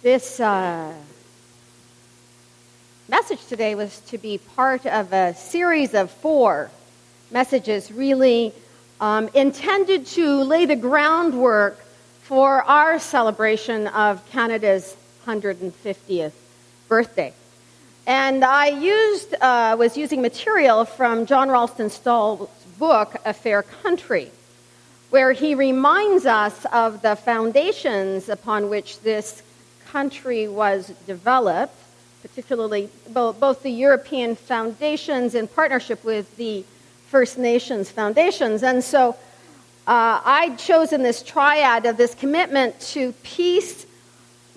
This message today was to be part of a series of 4 messages really intended to lay the groundwork for our celebration of Canada's 150th birthday. And I was using material from John Ralston Stall's book, A Fair Country, where he reminds us of the foundations upon which this country was developed, particularly both the European foundations in partnership with the First Nations foundations. And so I'd chosen this triad of this commitment to peace,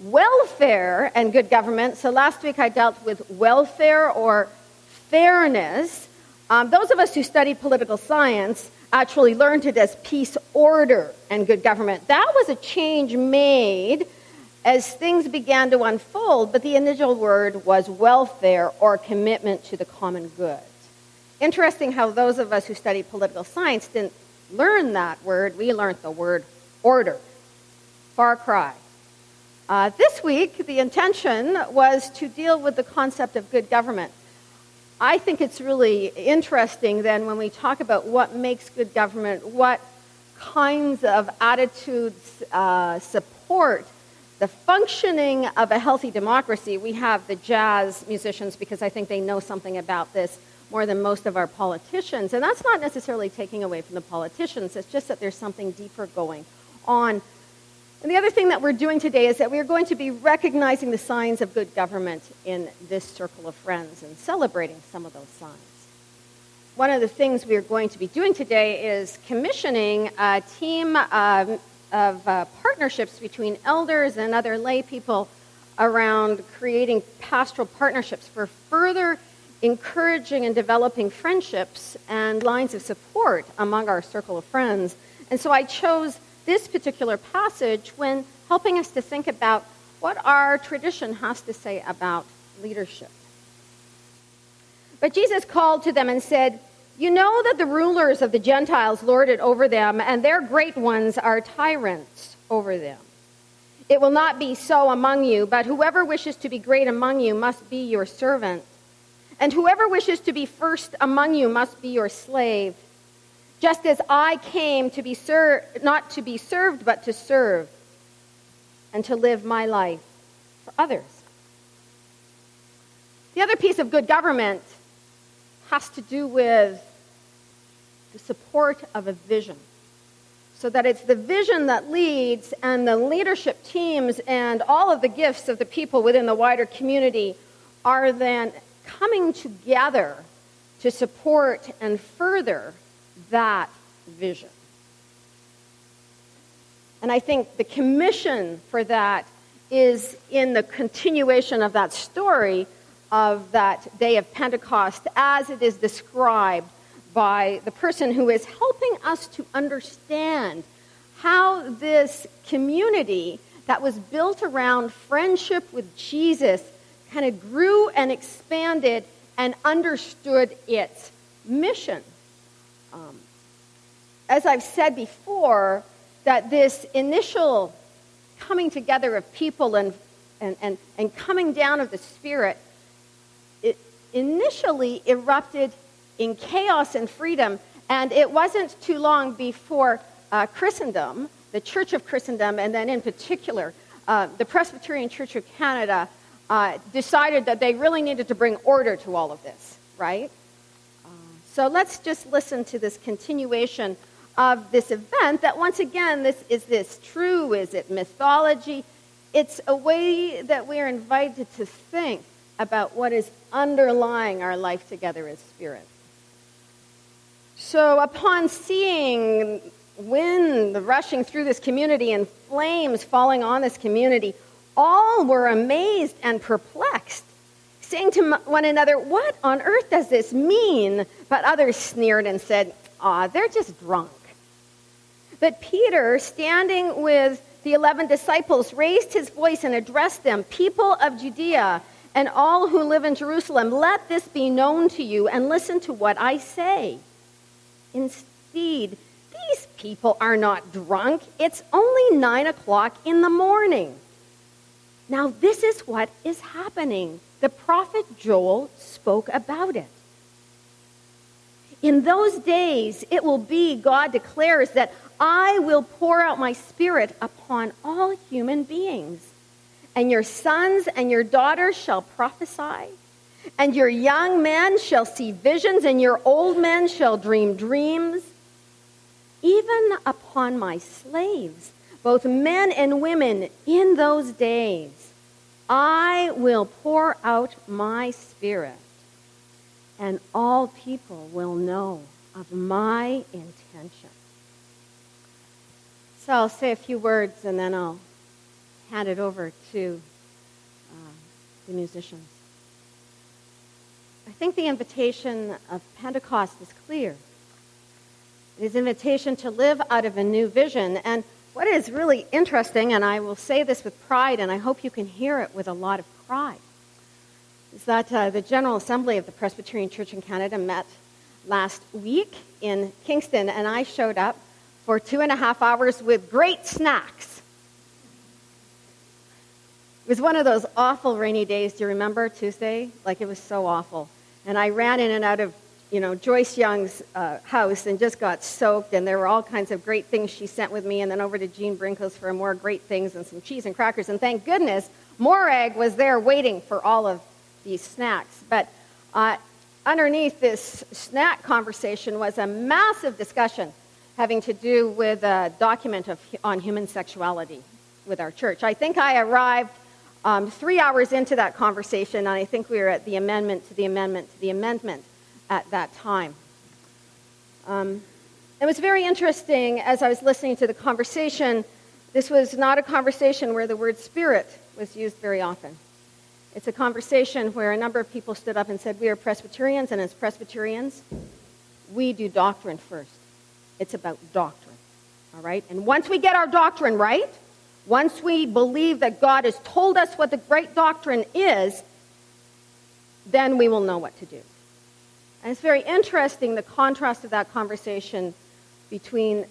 welfare, and good government. So last week I dealt with welfare or fairness. Those of us who study political science actually learned it as peace, order, and good government. That was a change made as things began to unfold, but the initial word was welfare or commitment to the common good. Interesting how those of us who study political science didn't learn that word. We learned the word order. Far cry. This week, the intention was to deal with the concept of good government. I think it's really interesting then when we talk about what makes good government, what kinds of attitudes support the functioning of a healthy democracy. We have the jazz musicians because I think they know something about this more than most of our politicians. And that's not necessarily taking away from the politicians. It's just that there's something deeper going on. And the other thing that we're doing today is that we're going to be recognizing the signs of good government in this circle of friends and celebrating some of those signs. One of the things we're going to be doing today is commissioning a team of partnerships between elders and other lay people around creating pastoral partnerships for further encouraging and developing friendships and lines of support among our circle of friends. And so I chose this particular passage when helping us to think about what our tradition has to say about leadership. But Jesus called to them and said, "You know that the rulers of the Gentiles lord it over them, and their great ones are tyrants over them. It will not be so among you, but whoever wishes to be great among you must be your servant. And whoever wishes to be first among you must be your slave. Just as I came to be not to be served, but to serve, and to live my life for others." The other piece of good government has to do with the support of a vision. So that it's the vision that leads, and the leadership teams and all of the gifts of the people within the wider community are then coming together to support and further that vision. And I think the commission for that is in the continuation of that story of that day of Pentecost as it is described by the person who is helping us to understand how this community that was built around friendship with Jesus kind of grew and expanded and understood its mission. As I've said before, that this initial coming together of people and coming down of the Spirit, it initially erupted in chaos and freedom, and it wasn't too long before Christendom, the Church of Christendom, and then in particular the Presbyterian Church of Canada, decided that they really needed to bring order to all of this, right? So let's just listen to this continuation of this event that, once again, is this true? Is it mythology? It's a way that we are invited to think about what is underlying our life together as spirit. So upon seeing wind rushing through this community and flames falling on this community, all were amazed and perplexed, saying to one another, "What on earth does this mean?" But others sneered and said, "They're just drunk." But Peter, standing with the 11 disciples, raised his voice and addressed them, "People of Judea and all who live in Jerusalem, let this be known to you, and listen to what I say. Indeed, these people are not drunk. It's only 9 o'clock in the morning. Now, this is what is happening. The prophet Joel spoke about it. In those days, it will be, God declares, that I will pour out my Spirit upon all human beings. And your sons and your daughters shall prophesy. And your young men shall see visions, and your old men shall dream dreams. Even upon my slaves, both men and women, in those days, I will pour out my Spirit, and all people will know of my intention. So I'll say a few words, and then I'll hand it over to the musicians. I think the invitation of Pentecost is clear. It is an invitation to live out of a new vision. And what is really interesting, and I will say this with pride, and I hope you can hear it with a lot of pride, is that the General Assembly of the Presbyterian Church in Canada met last week in Kingston, and I showed up for 2.5 hours with great snacks. It was one of those awful rainy days. Do you remember Tuesday? Like, it was so awful. And I ran in and out of, Joyce Young's house and just got soaked, and there were all kinds of great things she sent with me, and then over to Jean Brinkles for more great things and some cheese and crackers. And thank goodness, Morag was there waiting for all of these snacks. But underneath this snack conversation was a massive discussion having to do with a document on human sexuality with our church. I think I arrived 3 hours into that conversation, and I think we were at the amendment to the amendment to the amendment at that time. It was very interesting as I was listening to the conversation. This was not a conversation where the word spirit was used very often. It's a conversation where a number of people stood up and said, we are Presbyterians, and as Presbyterians, we do doctrine first. It's about doctrine, all right? And once we get our doctrine right, once we believe that God has told us what the right doctrine is, then we will know what to do. And it's very interesting, the contrast of that conversation between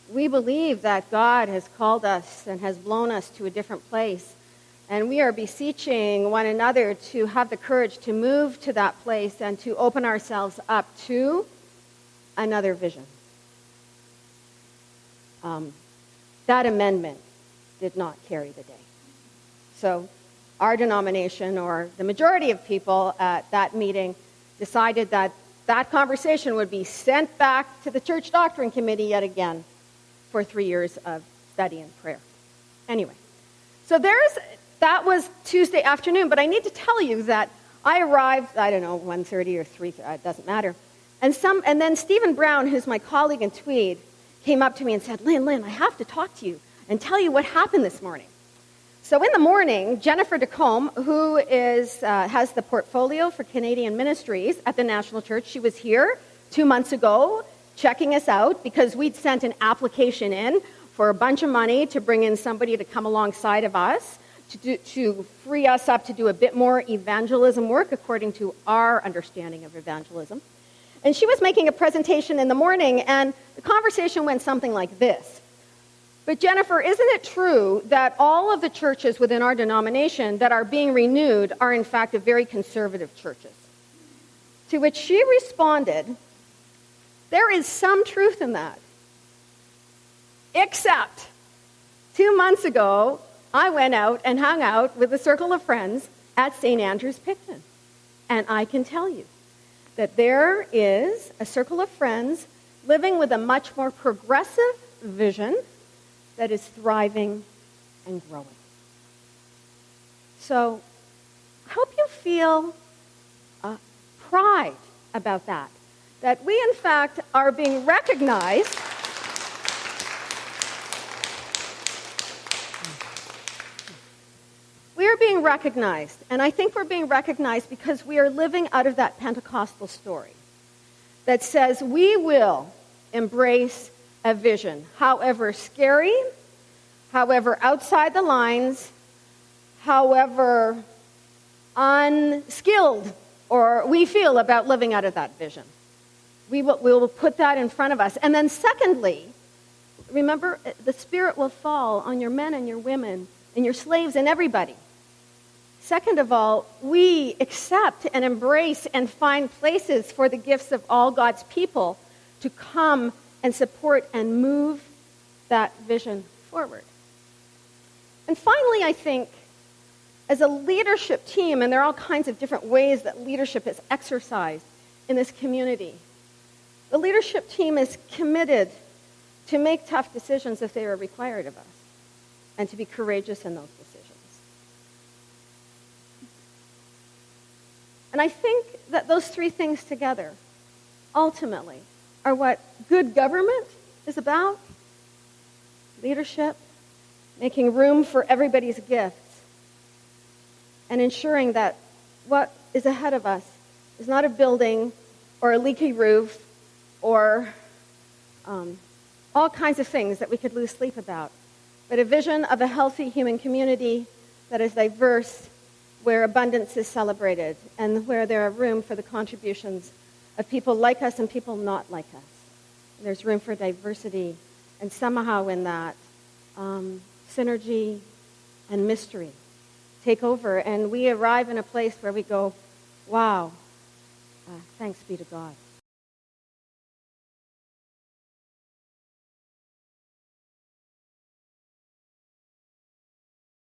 we believe that God has called us and has blown us to a different place, and we are beseeching one another to have the courage to move to that place and to open ourselves up to another vision. That amendment did not carry the day. So our denomination, or the majority of people at that meeting, decided that that conversation would be sent back to the Church Doctrine Committee yet again for 3 years of study and prayer. Anyway, so that was Tuesday afternoon, but I need to tell you that I arrived, 1:30 or 3, it doesn't matter. And then Stephen Brown, who's my colleague in Tweed, came up to me and said, Lynn, I have to talk to you and tell you what happened this morning. So in the morning, Jennifer DeCombe, who has the portfolio for Canadian ministries at the National Church, she was here 2 months ago checking us out because we'd sent an application in for a bunch of money to bring in somebody to come alongside of us to free us up to do a bit more evangelism work according to our understanding of evangelism. And she was making a presentation in the morning, and the conversation went something like this. But Jennifer, isn't it true that all of the churches within our denomination that are being renewed are in fact very conservative churches? To which she responded, there is some truth in that. Except 2 months ago, I went out and hung out with a circle of friends at St. Andrew's Picton. And I can tell you that there is a circle of friends living with a much more progressive vision that is thriving and growing. So I hope you feel pride about that we in fact are being recognized We are being recognized, and I think we're being recognized because we are living out of that Pentecostal story that says we will embrace a vision, however scary, however outside the lines, however unskilled or we feel about living out of that vision. We will put that in front of us. And then secondly, remember, the Spirit will fall on your men and your women and your slaves and everybody Second of all, we accept and embrace and find places for the gifts of all God's people to come and support and move that vision forward. And finally, I think, as a leadership team, and there are all kinds of different ways that leadership is exercised in this community, the leadership team is committed to make tough decisions if they are required of us, and to be courageous in those decisions. And I think that those three things together, ultimately, are what good government is about. Leadership, making room for everybody's gifts, and ensuring that what is ahead of us is not a building or a leaky roof or all kinds of things that we could lose sleep about, but a vision of a healthy human community that is diverse, where abundance is celebrated, and where there are room for the contributions of people like us and people not like us. And there's room for diversity, and somehow in that, synergy and mystery take over, and we arrive in a place where we go, wow, thanks be to God.